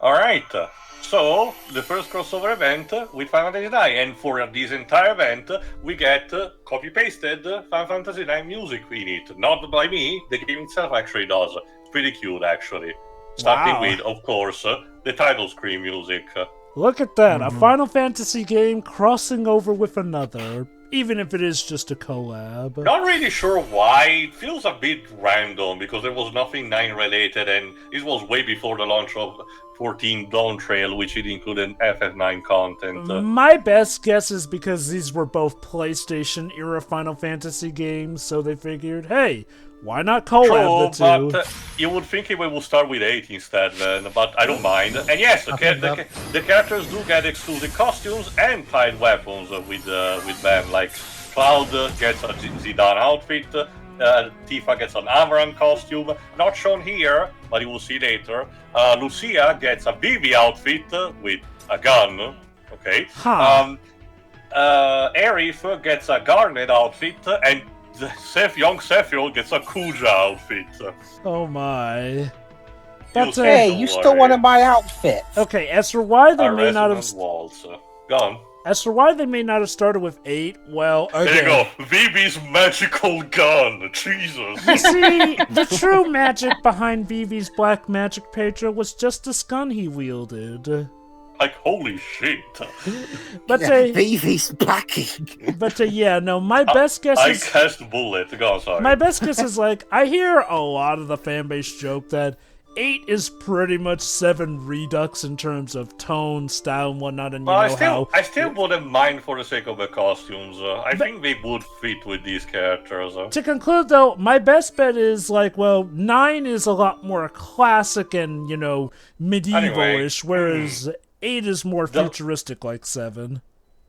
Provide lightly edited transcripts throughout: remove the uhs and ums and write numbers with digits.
Alright, so the first crossover event with Final Fantasy IX, and for this entire event, we get copy-pasted Final Fantasy IX music in it. Not by me, the game itself actually does. It's pretty cute, actually. Starting with, of course, the title screen music. Look at that, a Final Fantasy game crossing over with another, even if it is just a collab. Not really sure why. It feels a bit random because there was nothing 9 related, and this was way before the launch of 14 Dawn Trail, which it included FF9 content. My best guess is because these were both PlayStation era Final Fantasy games, so they figured, hey, why not collab the two? But you would think it will start with 8 instead, then, but I don't mind. And yes, the characters do get exclusive costumes and tied weapons with them. Like Cloud gets a Zidane outfit, Tifa gets an Amaran costume, not shown here, but you will see later. Lucia gets a Vivi outfit with a gun. Okay. Aerith gets a Garnet outfit, and young Sephiroth gets a Kuja outfit. Oh my. But, hey, you still wanted my outfit. Okay, as for why they may not have... Waltz. Gone. As for why they may not have started with 8, well, okay. There you go. Vivi's magical gun. Jesus. You see, the true magic behind Vivi's black magic Pedro was just this gun he wielded. Like, holy shit. But Vivi's backing. But yeah, no, my best guess is... I cast bullet. Go on, sorry. My best guess is, like, I hear a lot of the fanbase joke that 8 is pretty much 7 Redux in terms of tone, style, and whatnot, and I still wouldn't mind for the sake of the costumes. I think they would fit with these characters. To conclude, though, my best bet is, like, well, 9 is a lot more classic and, you know, medieval-ish, whereas 8 is more futuristic like 7.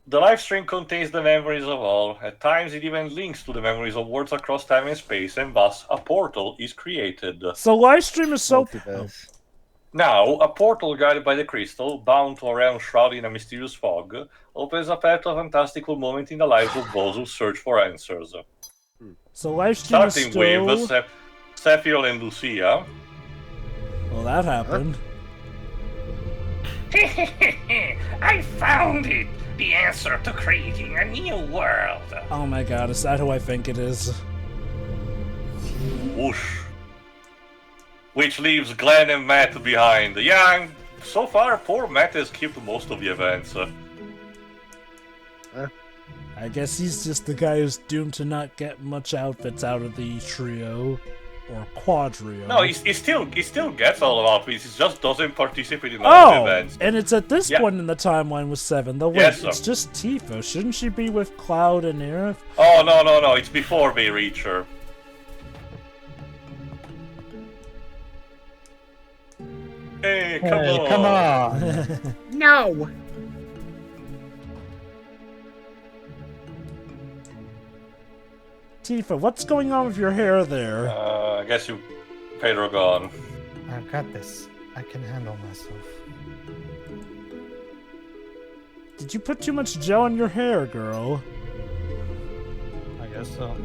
The live stream contains the memories of all. At times it even links to the memories of worlds across time and space, and thus a portal is created. So live stream is so... Now, a portal guided by the crystal, bound to a realm shrouded in a mysterious fog, opens a path to a fantastical moment in the lives of those who search for answers. So live stream is starting still... with Sephiroth and Lucia. Well, that happened. I found it! The answer to creating a new world! Oh my god, is that who I think it is? Whoosh. Which leaves Glenn and Matt behind. Yeah, so far, poor Matt has skipped most of the events. I guess he's just the guy who's doomed to not get much outfits out of the trio. Or quadrio. No, he still gets all the outfits, he just doesn't participate in all the events. And it's at this point in the timeline with 7. Though wait, it's just Tifa. Shouldn't she be with Cloud and Aerith? Oh, no, it's before they reach her. Hey, come on. No. Tifa, what's going on with your hair there? I guess you Pedro gone. I've got this. I can handle myself. Did you put too much gel in your hair, girl? I guess so.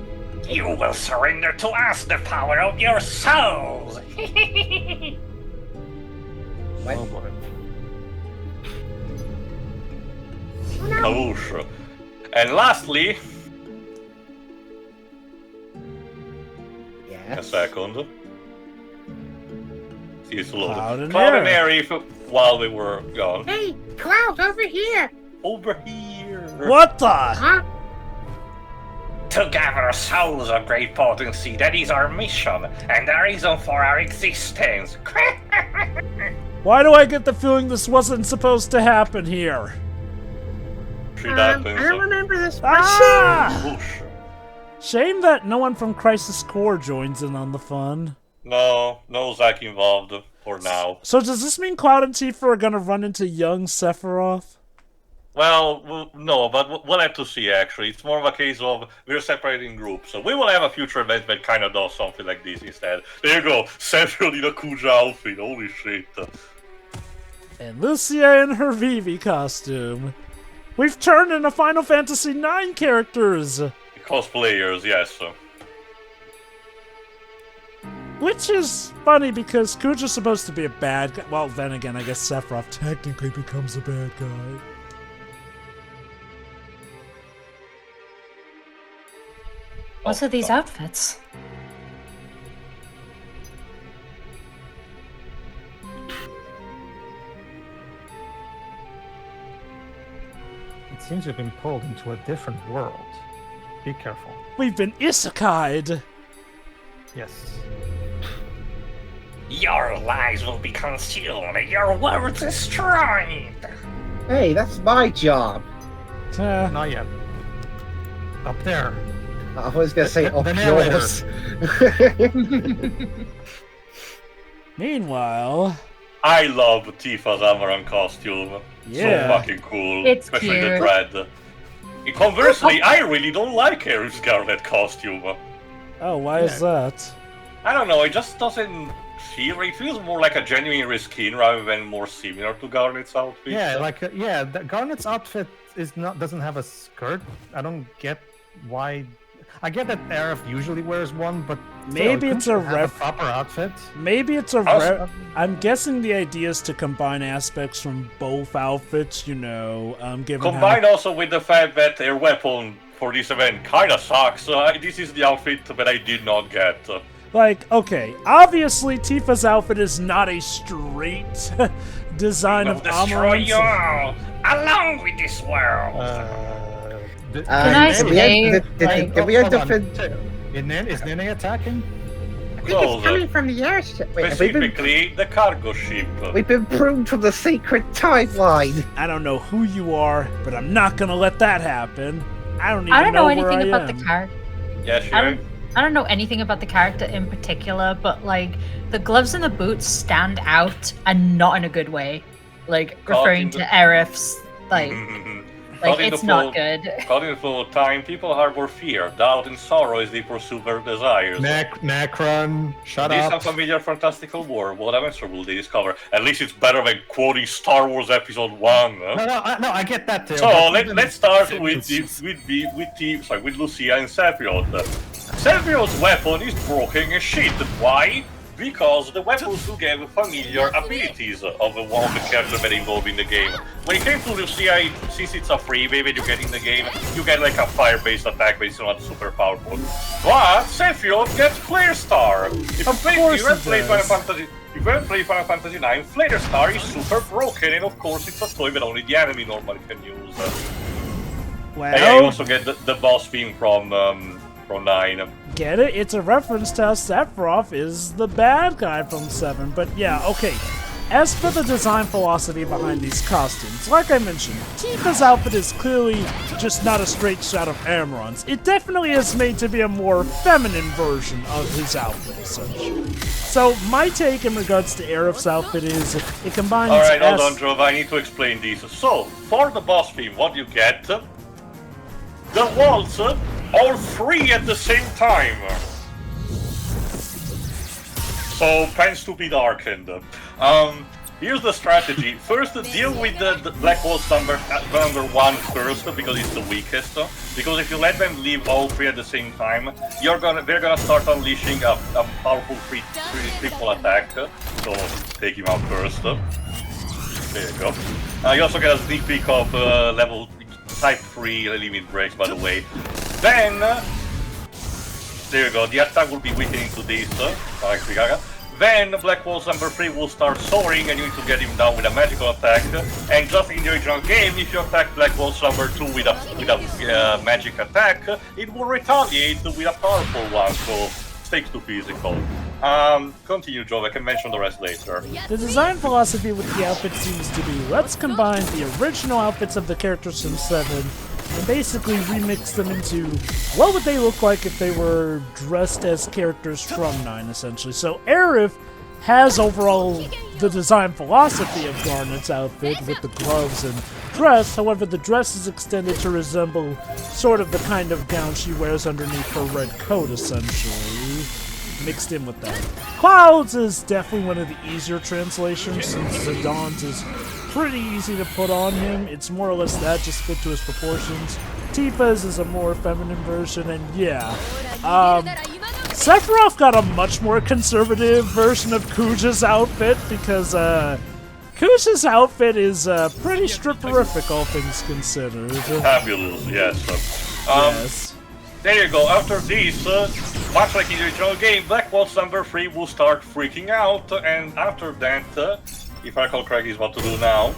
You will surrender to us the power of your soul! What? Oh boy. Kalush. And lastly... A second. See, it's loaded. Cloud and Aerith while we were gone. Hey, Cloud, over here! Over here! What the? Huh? To gather souls of great potency, that is our mission, and the reason for our existence. Why do I get the feeling this wasn't supposed to happen here? I don't remember this. Shame that no one from Crisis Core joins in on the fun. No Zack involved for now. So does this mean Cloud and Tifa are gonna run into young Sephiroth? Well, no, but we'll have to see, actually. It's more of a case of we're separating groups. So we will have a future event that kind of does something like this instead. There you go, Sephiroth in a Kuja outfit, holy shit. And Lucia in her Vivi costume. We've turned into Final Fantasy IX characters! Cosplayers, yes. Which is funny because Kuja's supposed to be a bad guy. Well, then again, I guess Sephiroth technically becomes a bad guy. What's with these outfits? It seems you've been pulled into a different world. Be careful. We've been isekai'd. Yes. Your lies will be concealed, your words destroyed. Hey, that's my job. Not yet. Up there. I was gonna say The up narrator. yours. Meanwhile, I love Tifa's Amaran costume. Yeah. So fucking cool. It's Especially the cute. dread. Conversely, I really don't like Aerith's Garnet costume. oh, why is that? I don't know, it just doesn't feel... It feels more like a genuine reskin rather than more similar to Garnet's outfit. Yeah, the Garnet's outfit doesn't have a skirt. I don't get why. I get that Aerith usually wears one, but Maybe it's a proper outfit. Maybe it's a Also- I'm guessing the idea is to combine aspects from both outfits, you know, given Combined also with the fact that their weapon for this event kinda sucks. This is the outfit that I did not get. like, okay, obviously Tifa's outfit is not a straight design Will of destroy Amaran's. you all, along with this world. Can I say, Can we hold on. defend? Is Nene attacking? I think it's coming from the airship. Wait, have we been, Specifically, the cargo ship. we've been pruned from the sacred timeline. I don't know who you are, but I'm not gonna let that happen. I don't even I don't know where anything I about am. the character. Yeah, sure. I don't know anything about the character in particular, but like the gloves and the boots stand out, and not in a good way. Like referring to Aerith's, like it's not good. Caught in the flow of time, people harbor fear, doubt, and sorrow as they pursue their desires. Necron, shut This up. unfamiliar fantastical world, what adventure will they discover? At least it's better than quoting Star Wars Episode 1. No, I get that too. So but let's start even- with Lucia and Sephiroth. Sephiroth's weapon is broken as shit. Why? Because the weapons do give familiar abilities of one of the characters that are involved in the game. When it came to Lucia, since it's a freebie that you get in the game, you get like a fire-based attack, but it's not super powerful. But Sephiroth gets Flare Star. If you haven't played Final Fantasy IX, Flare Star is super broken, and of course it's a toy that only the enemy normally can use. Well, And yeah, you also get the boss theme from 9. get it? It's a reference to how Sephiroth is the bad guy from 7. But yeah, okay. As for the design philosophy behind these costumes, like I mentioned, Tifa's outfit is clearly just not a straight shot of Amaran's. It definitely is made to be a more feminine version of his outfit, essentially. So my take in regards to Aerith's outfit is it combines... Alright, hold on, Drove, I need to explain this. So, for the boss theme, what you get? The Waltz, all 3 at the same time. So, plans to be darkened. Here's the strategy. First, deal with the Black Waltz number 1 first, because it's the weakest. Because if you let them leave all 3 at the same time, they're gonna start unleashing a powerful triple attack. So, take him out first. There you go. You also get a sneak peek of level Type 3 limit breaks, by the way. Then, there you go, the attack will be weakening to this, Then Black Waltz number 3 will start soaring and you need to get him down with a magical attack. And just in the original game, if you attack Black Waltz number 2 with a magic attack, it will retaliate with a powerful one, so stakes to physical. Continue, Joe, I can mention the rest later. The design philosophy with the outfit seems to be, let's combine the original outfits of the characters from 7 and basically remix them into what would they look like if they were dressed as characters from 9, essentially. So Aerith has overall the design philosophy of Garnet's outfit with the gloves and dress, however the dress is extended to resemble sort of the kind of gown she wears underneath her red coat, essentially. Mixed in with that. Clouds is definitely one of the easier translations since Zidon's is pretty easy to put on him. It's more or less that, just fit to his proportions. Tifa's is a more feminine version, and yeah. Sephiroth got a much more conservative version of Kuja's outfit because Kuja's outfit is pretty stripperific, all things considered. Fabulous, yes. Yes. There you go. After this, much like in the original game, Black Waltz number 3 will start freaking out, and after that, if I recall correctly, is what to do now.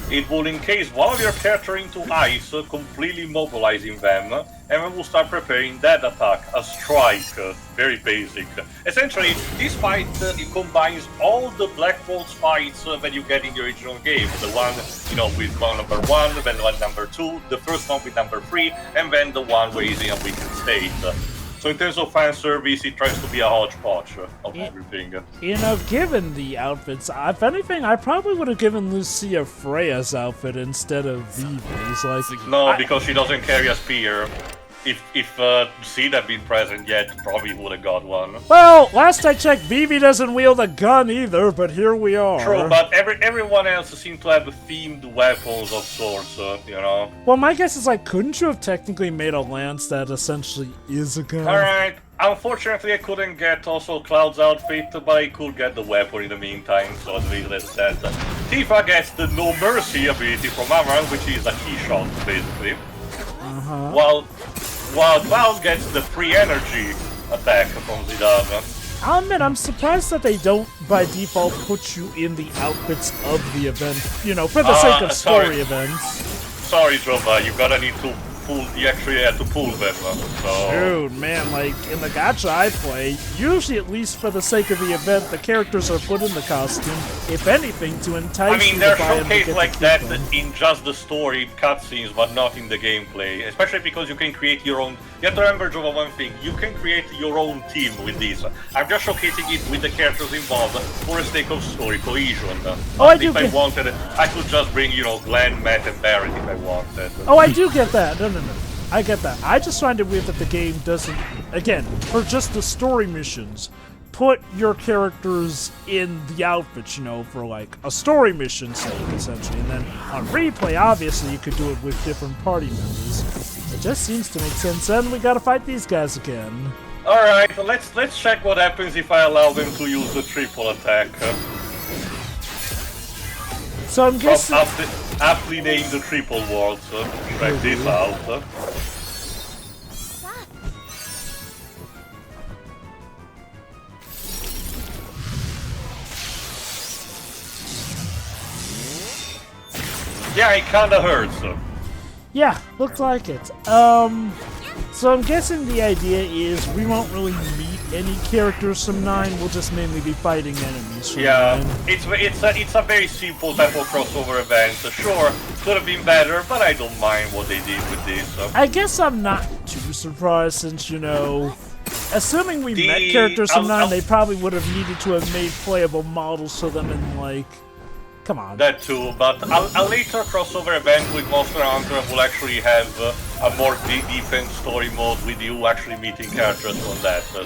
It will encase one of your character into ice, completely mobilizing them, and we will start preparing that attack, a strike, very basic. Essentially, this fight it combines all the Black Waltz fights that you get in the original game. The one, with one number 1, then one number 2, the first one with number 3, and then the one where he's in a weakened state. So in terms of fan service, it tries to be a hodgepodge of everything. Given the outfits, if anything, I probably would have given Lucia Freya's outfit instead of Vivi's. No, because she doesn't carry a spear. If Sid had been present yet, probably would have got one. Well, last I checked, Vivi doesn't wield a gun either, but here we are. True, but everyone else seems to have themed weapons of sorts, Well, my guess is, couldn't you have technically made a lance that essentially is a gun? Alright, unfortunately I couldn't get also Cloud's outfit, but I could get the weapon in the meantime, so at least that's that. Tifa gets the No Mercy ability from Amaran, which is a key shot, basically. While Cloud gets the free energy attack from Zidane. I'll admit, I'm surprised that they don't, by default, put you in the outfits of the event, for the sake of story events. Sorry, Jova, you're gonna need to pull, you actually had to pull them, so... Dude, man, in the gacha I play, usually at least for the sake of the event, the characters are put in the costume, if anything, to entice you to they're buy them to showcased get like to that keep them. in just the story cutscenes, but not in the gameplay. Especially because you can create your own... You have to remember, Jova, one thing. You can create your own team with this. I'm just showcasing it with the characters involved for the sake of story cohesion. If I wanted, I could just bring, Glenn, Matt, and Barrett if I wanted. Oh, I do get that. No. I get that. I just find it weird that the game doesn't, again, for just the story missions, put your characters in the outfits, for a story mission sake, essentially. And then on replay, obviously, you could do it with different party members. It just seems to make sense, and we gotta fight these guys again. Alright, let's check what happens if I allow them to use the triple attack. So I'm guessing... Aptly named the triple waltz. Check this out. Yeah, it kinda hurts. Yeah, looks like it. So I'm guessing the idea is we won't really meet any characters from 9, we'll just mainly be fighting enemies from 9. It's a very simple type of crossover event. Sure, could have been better, but I don't mind what they did with this. I guess I'm not too surprised since, assuming we met characters from 9, they probably would have needed to have made playable models for them in, come on. That too, but a later crossover event with Monster Hunter will actually have a more deepened story mode with you actually meeting characters from that, so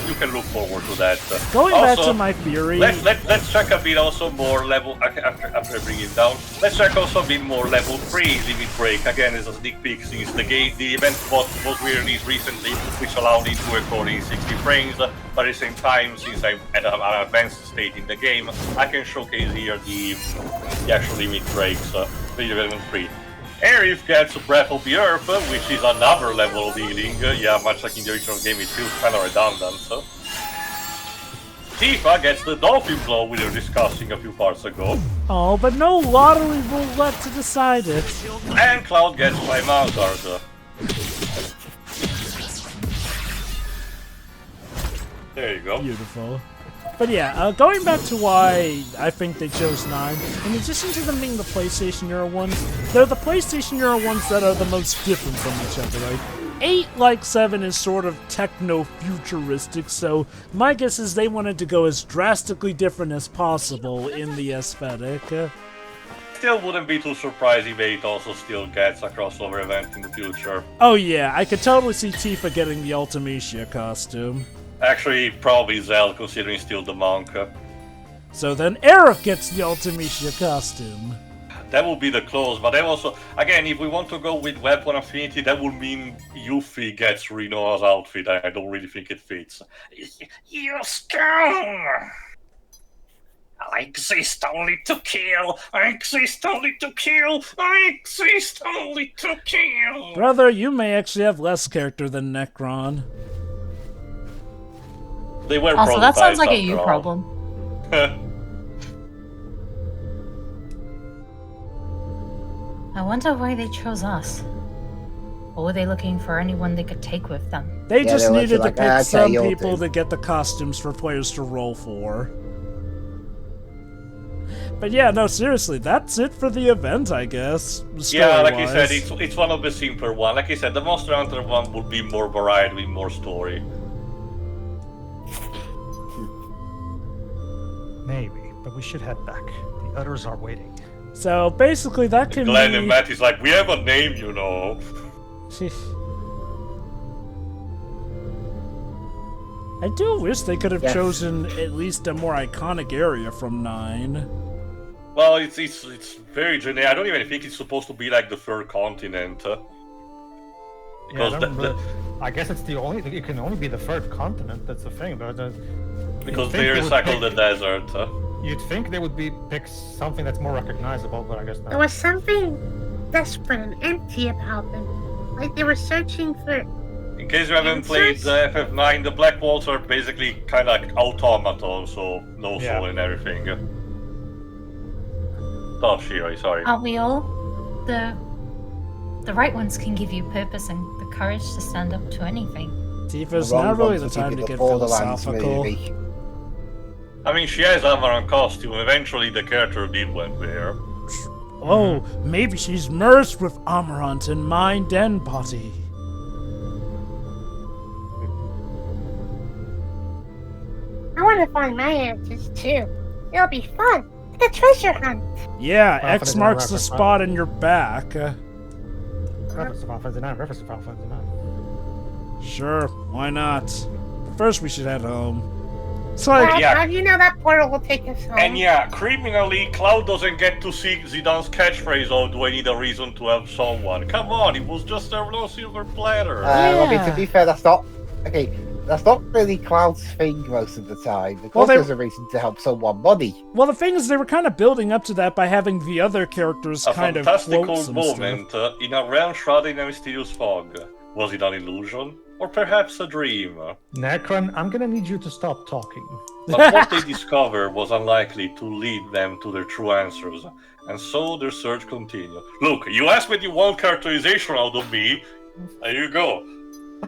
you can look forward to that. Going back to my theory... Let's check a bit also more level... After I bring it down, let's check also a bit more level 3 Limit Break. Again, as a sneak peek since the event was released recently, which allowed me to record in 60 frames, but at the same time, since I'm at an advanced state in the game, I can showcase here the actual Limit Breaks, the Element 3. Aerith gets Breath of the Earth, which is another level of healing. Yeah, much like in the original game, it feels kind of redundant. Tifa gets the Dolphin Blow we were discussing a few parts ago. Oh, but no lottery roulette to decide it. And Cloud gets my Mountard. There you go. Beautiful. But yeah, going back to why I think they chose 9, in addition to them being the PlayStation era ones, they're the PlayStation era ones that are the most different from each other. 8, like 7, is sort of techno-futuristic, so my guess is they wanted to go as drastically different as possible in the aesthetic. Still wouldn't be too surprised if 8 also still gets a crossover event in the future. Oh yeah, I could totally see Tifa getting the Ultimecia costume. Actually, probably Zell, considering still the monk. So then Aerith gets the Ultimecia costume. that would be the close. But then also, again, if we want to go with weapon affinity, that would mean Yuffie gets Rinoa's outfit. I don't really think it fits. You scum! I exist only to kill! I exist only to kill! I exist only to kill! Brother, you may actually have less character than Necron. They were Also, that sounds like a after you all. problem. I wonder why they chose us. Or were they looking for anyone they could take with them? They Yeah, just they were needed to like, pick "Okay, some you'll people do." to get the costumes for players to roll for. But yeah, no, seriously, that's it for the event, I guess. Yeah, like you said, story-wise. it's one of the simpler ones. Like you said, the Monster Hunter one would be more variety, more story. Maybe, but we should head back. The others are waiting. So basically, that can Glenn be... and Matt is like, we have a name, you know. I do wish they could have Yes. chosen at least a more iconic area from 9. Well, it's very generic. I don't even think it's supposed to be like the third continent. Yeah, Because I guess it's the only. It can only be the third continent. That's the thing. But because think they they would recycle the pick- desert. you'd think they would pick something that's more recognizable, but I guess There not. was something desperate and empty about them. Like they were searching for. In case you haven't played FF9, the Black Waltz are basically kind of like automatons, so no Yeah. soul and everything. Stop, Shiroi, sorry. Aren't we all? The right ones can give you purpose and the courage to stand up to anything. Tifa's The wrong not really ones the would time be to the get Borderlands philosophical. movie. I mean, she has armor and costume. Eventually, the character did went there. Oh, maybe she's merged with Amarant in mind and body. I want to find my answers too. It'll be fun. Like a treasure hunt. Yeah, Well, X for the marks the reference, spot in your back. Reference to Final Fantasy IX. Reference to Final Fantasy IX. Sure, why not? But first, we should head home. It's like, Yeah. How do you know that portal will take us home? And yeah, criminally, Cloud doesn't get to see Zidane's catchphrase, oh, do I need a reason to have someone? Come on, it was just a no silver platter. I mean, Yeah. to be fair, that's not... Okay, that's not really Cloud's thing most of the time. Of course they- there's a reason to help someone money. well, the thing is, they were kind of building up to that by having the other characters A kind of quote fantastical some moment in a realm shrouded in a mysterious fog. Was it an illusion? Or perhaps a dream? Necron, I'm gonna need you to stop talking. But what they discovered was unlikely to lead them to their true answers, and so their search continued. Look, you asked me one characterization out of me. There you go.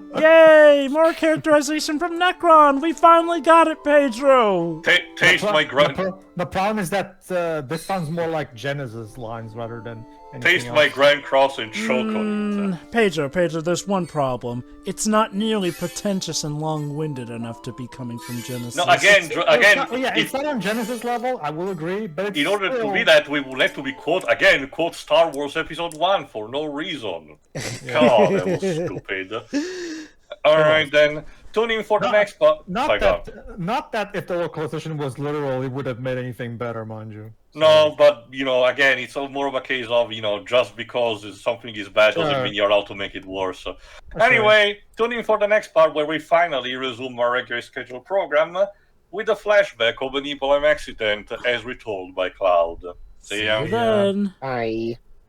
stuff. Yay! More characterization from Necron! We finally got it, Pedro! Taste my grunt. The problem is that this sounds more like Genesis lines rather than anything Taste else. my Grand Cross and choke on it. Pedro, there's one problem. It's not nearly pretentious and long-winded enough to be coming from Genesis. No, again, Yeah, if- it's not on Genesis level, I will agree, but it's in order still... to be that, we will have to be quote Star Wars Episode 1 for no reason. God, that was stupid. Alright then, tune in for the No, next part. Not that if the localization was literal, it would have made anything better, mind you. No, but, you know, again, it's more of a case of, you know, just because something is bad doesn't Sure. mean you're allowed to make it worse. So, anyway, tune in for the next part where we finally resume our regular scheduled program with a flashback of an Ibrahim accident as retold by Cloud. See ya. See you then. Aye.